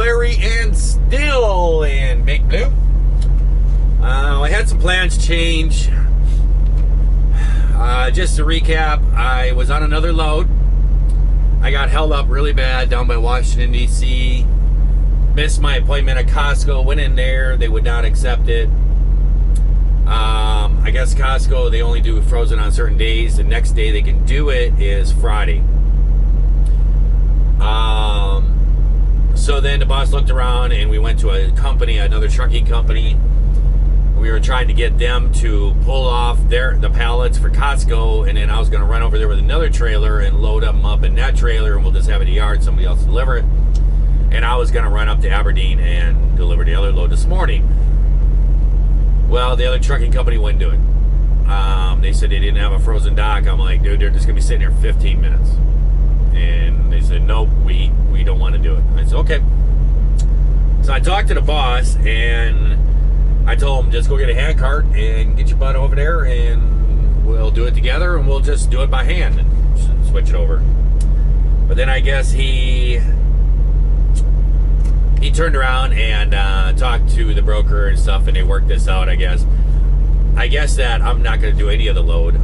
Larry and still in Big Blue. I had some plans change. Just to recap, I was on another load. I got held up really bad down by Washington, D.C. Missed my appointment at Costco. Went in there. They would not accept it. I guess Costco, they only do frozen on certain days. The next day they can do it is Friday. So then the boss looked around and we went to a company, another trucking company. We were trying to get them to pull off the pallets for Costco, and then I was going to run over there with another trailer and load them up in that trailer, and we'll just have it at the yard, somebody else deliver it. And I was going to run up to Aberdeen and deliver the other load this morning. Well, the other trucking company wouldn't do it. They said they didn't have a frozen dock. I'm like, dude, they're just going to be sitting here 15 minutes. And they said, nope, we don't want to do it. I said, okay. So I talked to the boss, and I told him, just go get a hand cart and get your butt over there, and we'll do it together, and we'll just do it by hand and switch it over. But then I guess he turned around and talked to the broker and stuff, and they worked this out, I guess. I guess that I'm not going to do any of the load.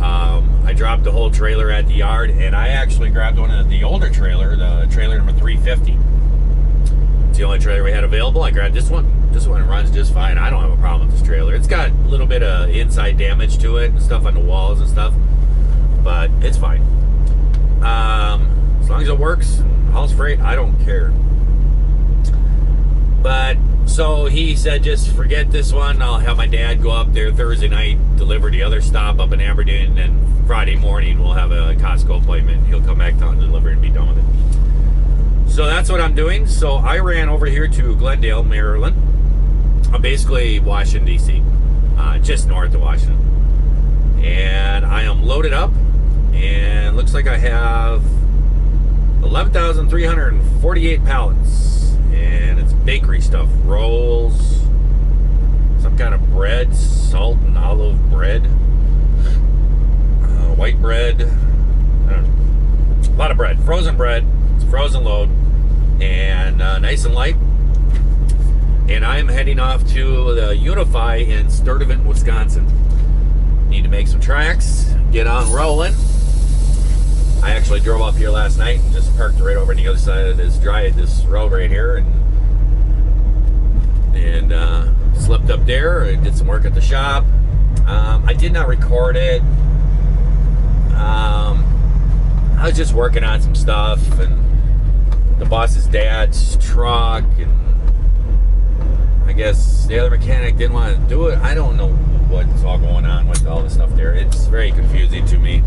I dropped the whole trailer at the yard, and I actually grabbed one of the older trailer, the trailer number 350. It's the only trailer we had available. I grabbed this one. This one runs just fine. I don't have a problem with this trailer. It's got a little bit of inside damage to it and stuff on the walls and stuff, but it's fine. As long as it works and hauls freight, I don't care. But so he said, just forget this one. I'll have my dad go up there Thursday night, deliver the other stop up in Aberdeen, and Friday morning we'll have a Costco appointment. He'll come back down and deliver and be done with it. So that's what I'm doing. So I ran over here to Glendale, Maryland. I'm basically Washington, D.C., just north of Washington. And I am loaded up, and looks like I have 11,348 pallets. And it's bakery stuff, rolls, some kind of bread, salt and olive bread, white bread, I don't know, a lot of bread, frozen bread. It's a frozen load, and nice and light. And I'm heading off to the Unify in Sturtevant, Wisconsin. Need to make some tracks, get on rolling. I actually drove up here last night and just parked right over on the other side of this road right here, and slipped up there and did some work at the shop. I did not record it. I was just working on some stuff, and the boss's dad's truck, and I guess the other mechanic didn't want to do it. I don't know what's all going on with all this stuff there. It's very confusing to me.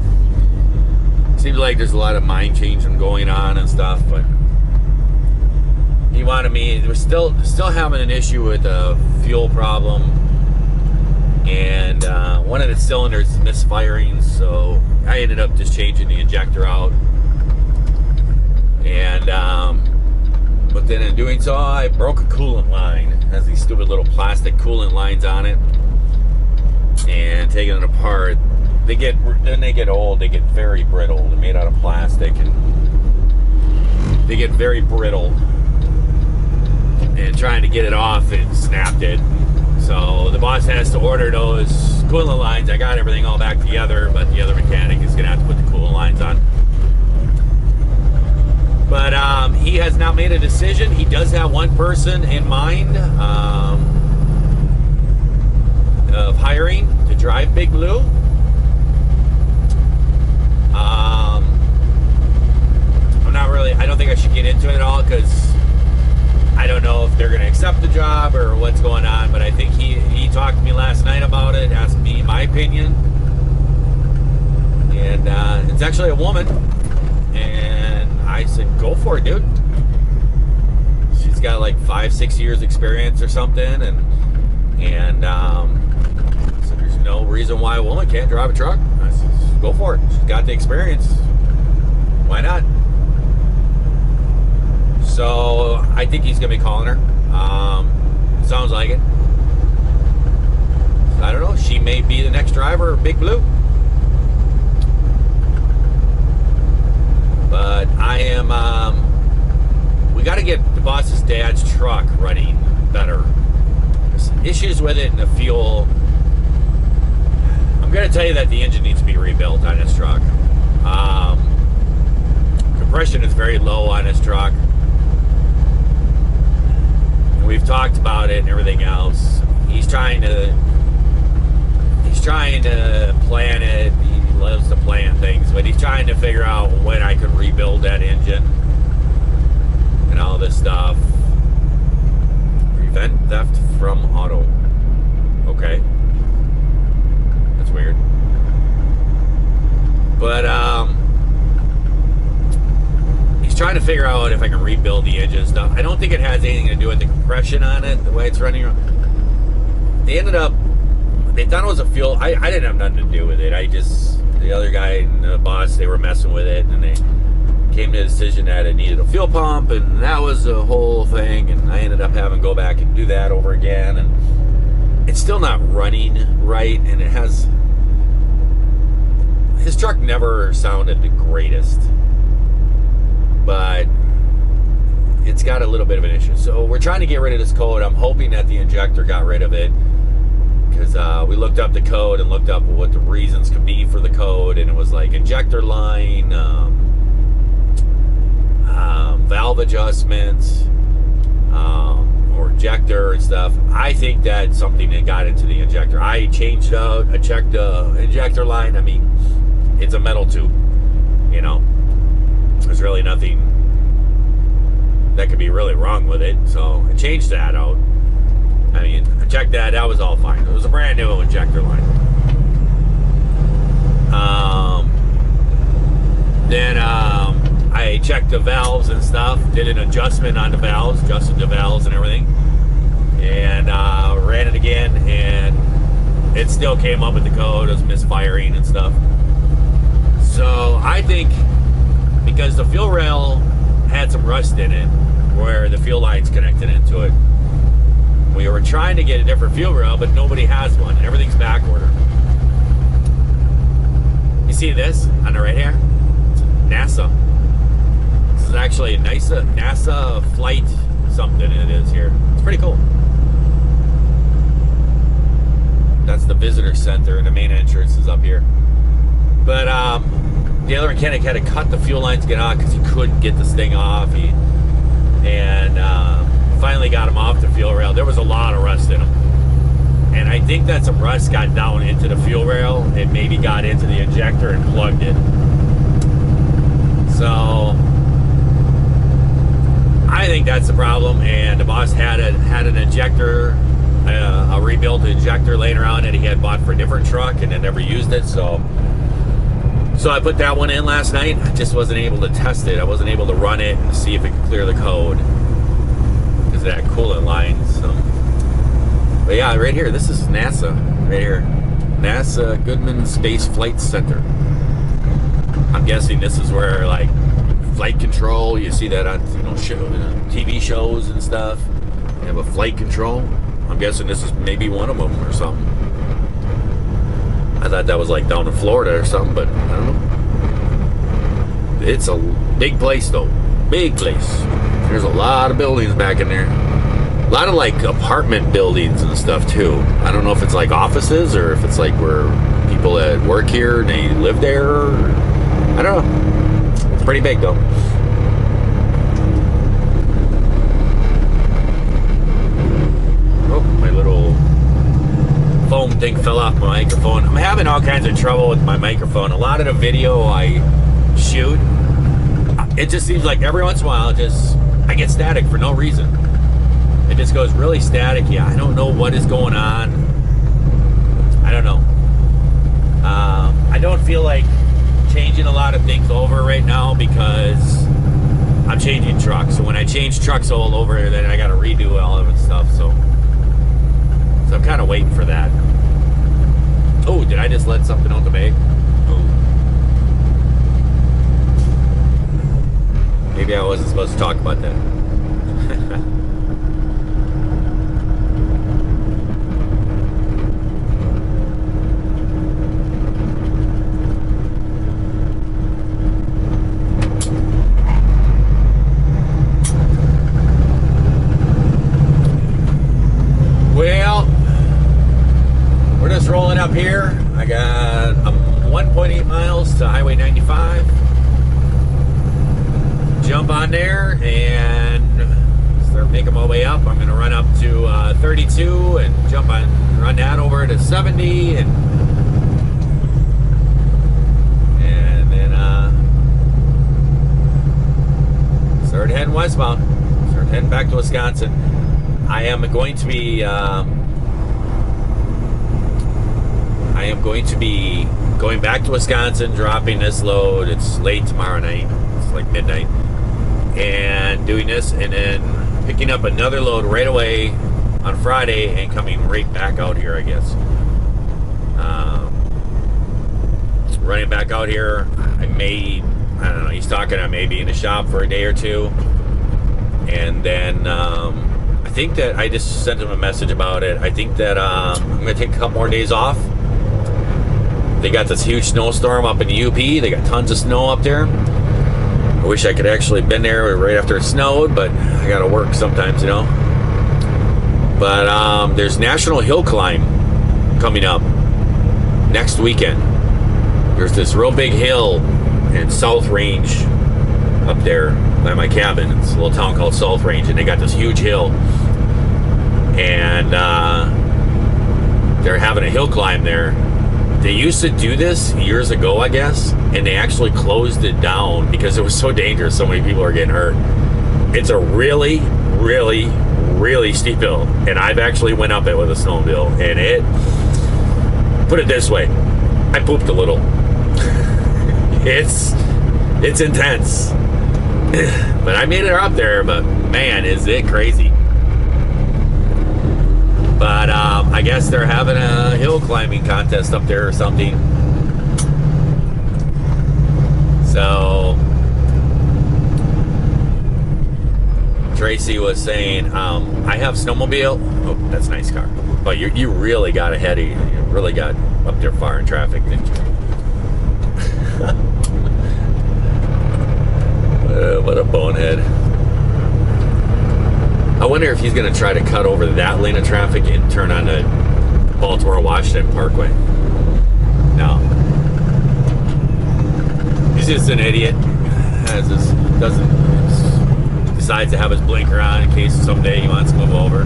Seems like there's a lot of mind changing going on and stuff, but he wanted me. We're still having an issue with a fuel problem, and one of the cylinders is misfiring, so I ended up just changing the injector out. And but then in doing so, I broke a coolant line. It has these stupid little plastic coolant lines on it, and taking it apart, they get old, they get very brittle. They're made out of plastic, and they get very brittle. And trying to get it off, it snapped it. So the boss has to order those coolant lines. I got everything all back together, but the other mechanic is gonna have to put the coolant lines on. But he has not made a decision. He does have one person in mind of hiring to drive Big Blue. I don't think I should get into it at all, because I don't know if they're going to accept the job or what's going on, but I think he talked to me last night about it, asked me my opinion, and it's actually a woman, and I said, go for it, dude. She's got like 5-6 years experience or something, and so there's no reason why a woman can't drive a truck. I said, go for it. She's got the experience. Why not? So I think he's going to be calling her. Sounds like it. I don't know. She may be the next driver of Big Blue. But I am... we got to get the boss's dad's truck running better. There's issues with it and the fuel. I'm going to tell you that the engine needs to be rebuilt on this truck. Compression is very low on this truck. And we've talked about it and everything else. He's trying to plan it. He loves to plan things, but he's trying to figure out when I could rebuild that engine and all this stuff. Prevent theft from auto. Okay. That's weird. But he's trying to figure out if I can rebuild the engine and stuff. I don't think it has anything to do with the compression on it, the way it's running. They thought it was a fuel. I didn't have nothing to do with it. The other guy and the boss, they were messing with it, and they came to the decision that it needed a fuel pump, and that was the whole thing, and I ended up having to go back and do that over again, and it's still not running right, and his truck never sounded the greatest, but it's got a little bit of an issue. So we're trying to get rid of this code. I'm hoping that the injector got rid of it, because we looked up the code and looked up what the reasons could be for the code, and it was like injector line, valve adjustments, or injector and stuff. I think that's something that got into the injector. I checked the injector line. I mean, it's a metal tube, there's really nothing that could be really wrong with it, so I changed that out. I mean, I checked that was all fine. It was a brand new injector line. Then I checked the valves and stuff, did an adjustment on the valves, adjusted the valves and everything, and ran it again, and it still came up with the code. It was misfiring and stuff. So I think because the fuel rail had some rust in it where the fuel line's connected into it, we were trying to get a different fuel rail, but nobody has one. Everything's back ordered. You see this on the right here? It's NASA. This is actually a NASA flight something it is here. It's pretty cool. That's the visitor center, and the main entrance is up here. But the other mechanic had to cut the fuel lines to get out because he couldn't get this thing off. Finally got him off the fuel rail. There was a lot of rust in him, and I think that some rust got down into the fuel rail and maybe got into the injector and plugged it. So I think that's the problem, and the boss had an injector, a rebuilt injector laying around that he had bought for a different truck and then never used it. So I put that one in last night. I just wasn't able to test it. I wasn't able to run it and see if it could clear the code because of that coolant line. So, but yeah, right here, this is NASA, right here. NASA Goodman Space Flight Center. I'm guessing this is where, like, flight control, you see that on TV shows and stuff. You have a flight control. I'm guessing this is maybe one of them or something. I thought that was like down in Florida or something, but I don't know. It's a big place though. Big place. There's a lot of buildings back in there. A lot of like apartment buildings and stuff too. I don't know if it's like offices or if it's like where people that work here and they live there. I don't know. It's pretty big though. Oh, my little foam thing fell off my microphone. I'm having all kinds of trouble with my microphone. A lot of the video I shoot, it just seems like every once in a while I get static for no reason. It just goes really static. Yeah, I don't know what is going on. I don't know. I don't feel like changing a lot of things over right now because I'm changing trucks. So when I change trucks all over, then I got to redo all of it stuff. So I'm kind of waiting for that. Oh, did I just let something out the bag? Oh. Maybe I wasn't supposed to talk about that. Highway 95. Jump on there and start making my way up. I'm going to run up to 32 and run that over to 70 and then start heading westbound. Start heading back to Wisconsin. I am going to be going back to Wisconsin, dropping this load. It's late tomorrow night. It's like midnight. And doing this and then picking up another load right away on Friday and coming right back out here, I guess. Running back out here. I don't know, he's talking I may be in the shop for a day or two. And then I think that I just sent him a message about it. I think that I'm going to take a couple more days off. They got this huge snowstorm up in the UP. They got tons of snow up there. I wish I could actually been there right after it snowed, but I got to work sometimes, you know. But there's National Hill Climb coming up next weekend. There's this real big hill in South Range up there by my cabin. It's a little town called South Range, and they got this huge hill. And they're having a hill climb there. They used to do this years ago, I guess, and they actually closed it down because it was so dangerous. So many people are getting hurt. It's a really, really, really steep hill, and I've actually went up it with a snowmobile, and put it this way, I pooped a little. It's intense, but I made it up there. But man, is it crazy! But I guess they're having a hill climbing contest up there or something. So Tracy was saying, I have snowmobile. Oh, that's a nice car. But you really got ahead of you. You really got up there far in traffic, didn't you? What a bonehead. I wonder if he's going to try to cut over that lane of traffic and turn on the Baltimore-Washington Parkway. No. He's just an idiot. Decides to have his blinker on in case someday he wants to move over.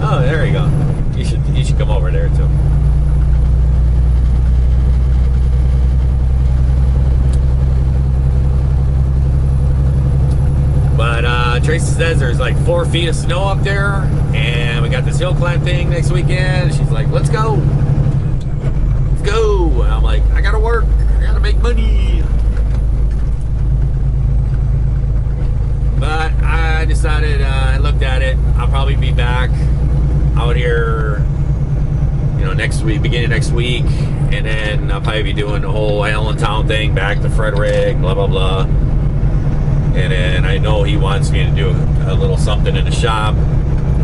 Oh, there you go. You should come over there too. But Tracy says there's like 4 feet of snow up there, and we got this hill climb thing next weekend. She's like, let's go. Let's go. And I'm like, I gotta work. I gotta make money. But I decided, I looked at it. I'll probably be back out here, next week, beginning next week. And then I'll probably be doing the whole Allentown thing, back to Frederick, blah, blah, blah. And then I know he wants me to do a little something in the shop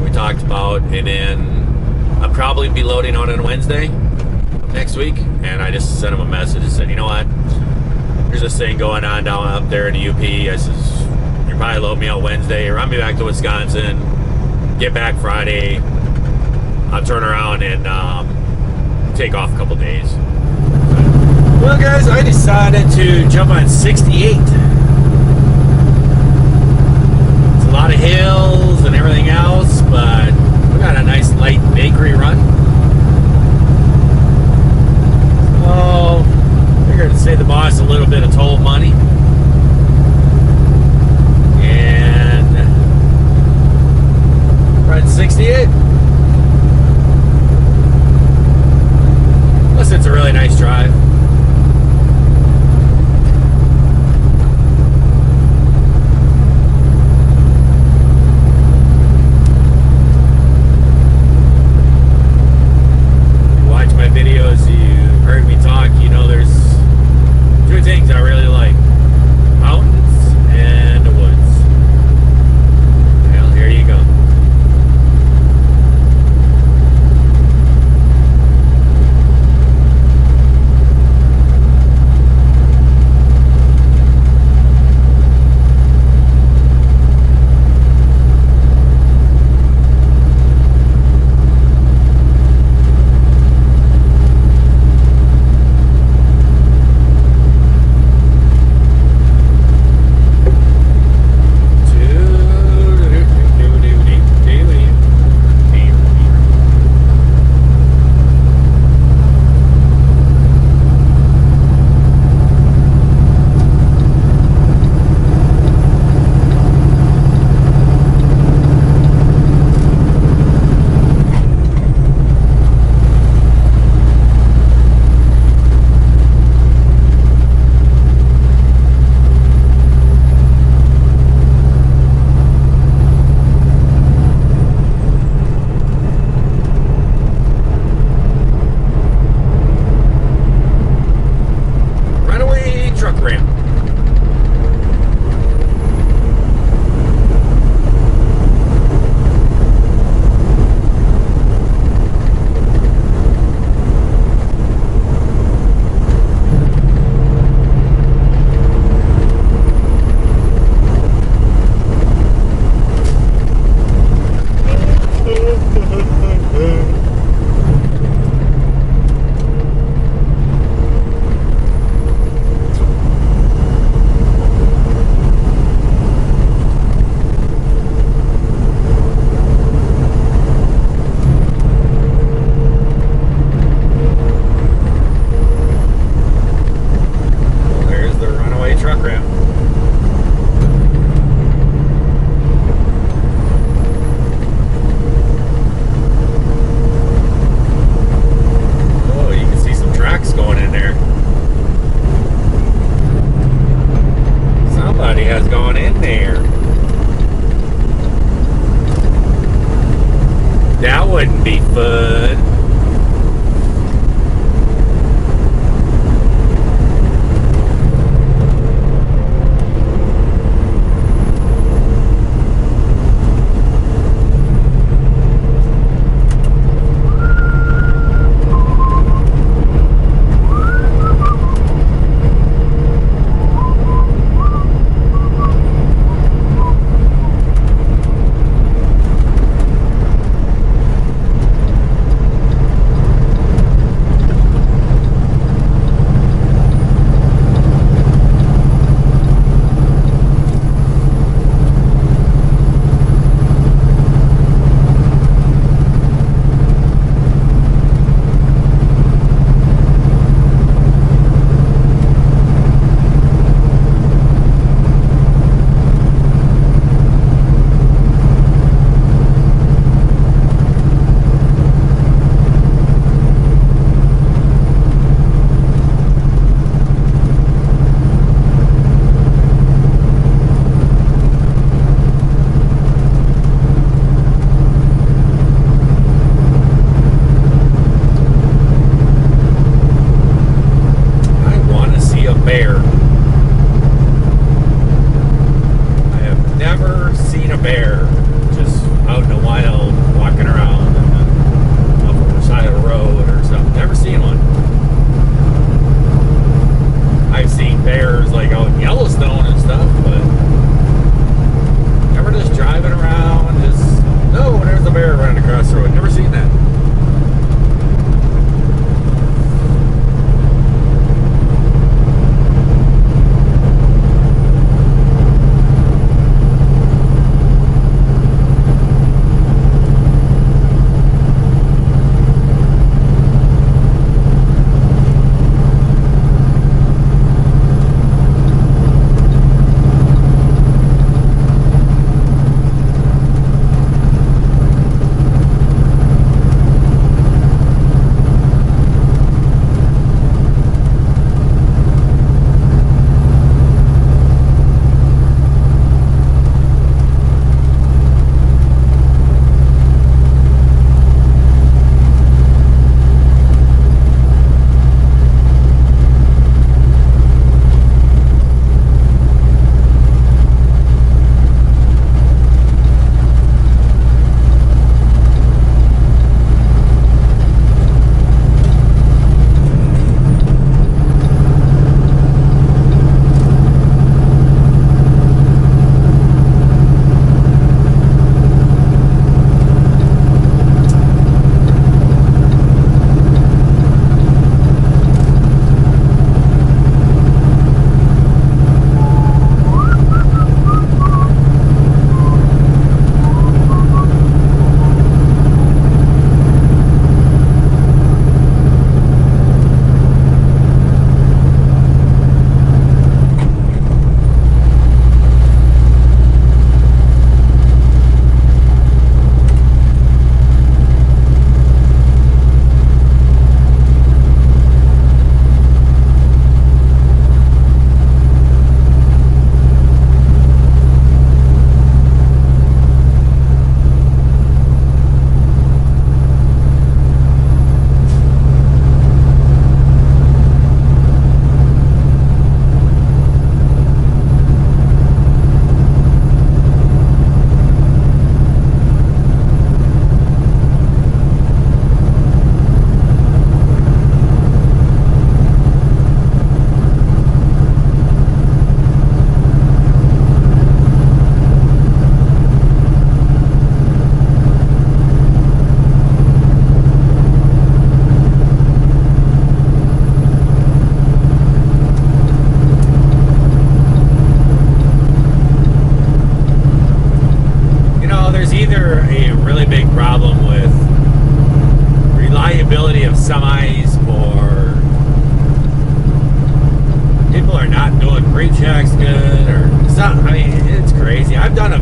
we talked about. And then I'll probably be loading out on Wednesday next week. And I just sent him a message and said, you know what? There's this thing going on down up there in the UP. I says, you'll probably load me out Wednesday, run me back to Wisconsin, get back Friday. I'll turn around and take off a couple days. Well, guys, I decided to jump on 68. It's a lot of hills and everything else, but we got a nice light bakery run. So, figured to save the boss a little bit of toll money. And ride 68. Plus, it's a really nice drive.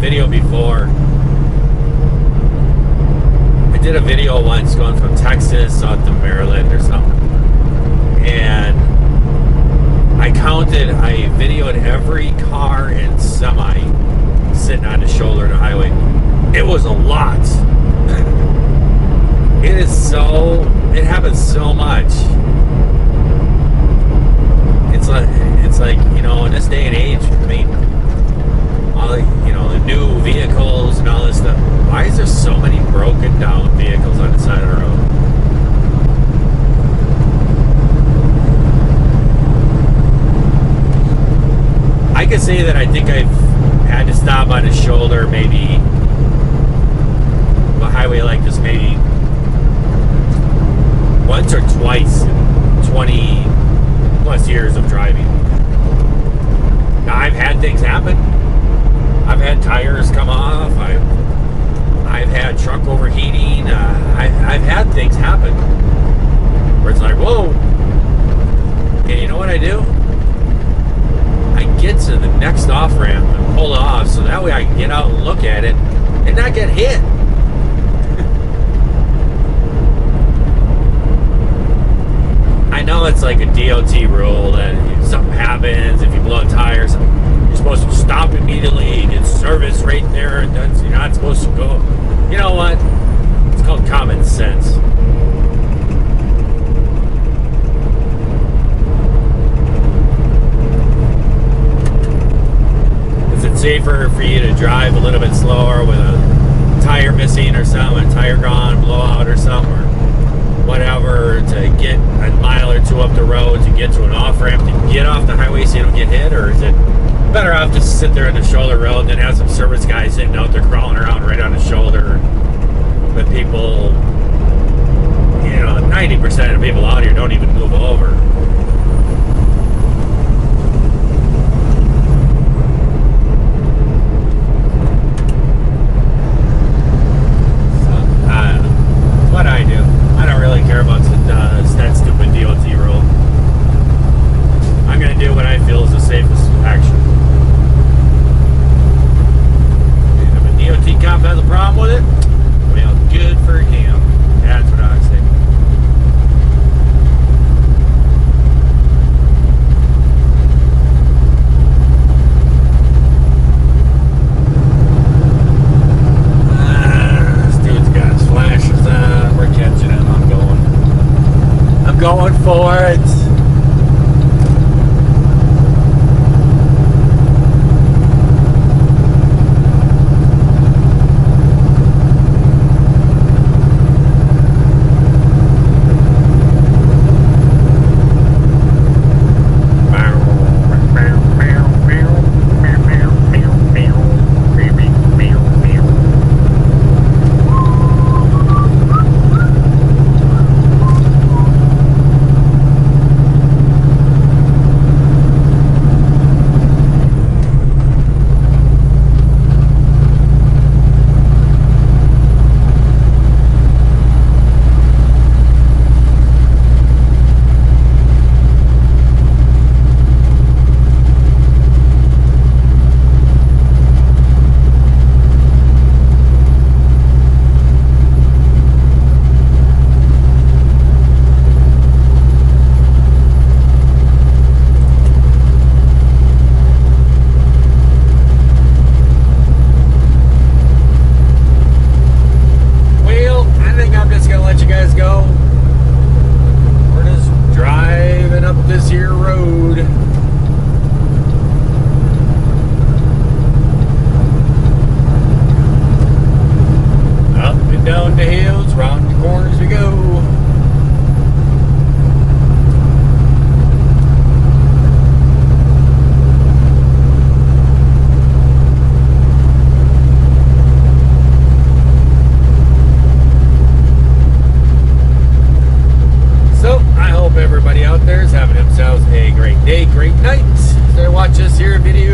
video before. I did a video once going from Texas out to Maryland or something. And I videoed every car and semi sitting on the shoulder of the highway. It was a lot. It happens so much. It's like, you know, in this day and age, I mean, all the, you know, the new vehicles and all this stuff. Why is there so many broken down vehicles on the side of the road? I could say that I think I've had to stop on the shoulder maybe a highway like this maybe once or twice in 20 plus years of driving. Now, I've had things happen. I've had tires come off. I've had truck overheating. I've had things happen where it's like, whoa. And you know what I do? I get to the next off ramp and pull off so that way I can get out and look at it and not get hit. I know it's like a DOT rule that if something happens, if you blow a tire, you're supposed to stop immediately and get service right there. And you're not supposed to go. You know what? It's called common sense. Is it safer for you to drive a little bit slower with a tire missing or something, a tire gone, blowout or something, or whatever, to get a mile or two up the road to get to an off-ramp to get off the highway so you don't get hit? Or is it better off just sit there on the shoulder road and then have some service guys sitting out there crawling around right on the shoulder with people, you know, 90% of the people out here don't even move over. What I do. I don't really care about that stupid DOT rule. I'm going to do what I feel is the safest action. And if a DOT cop has a problem with it, well, good for him. That's what I say. Going for it. Everybody out there is having themselves a great day, great night. So watch this here video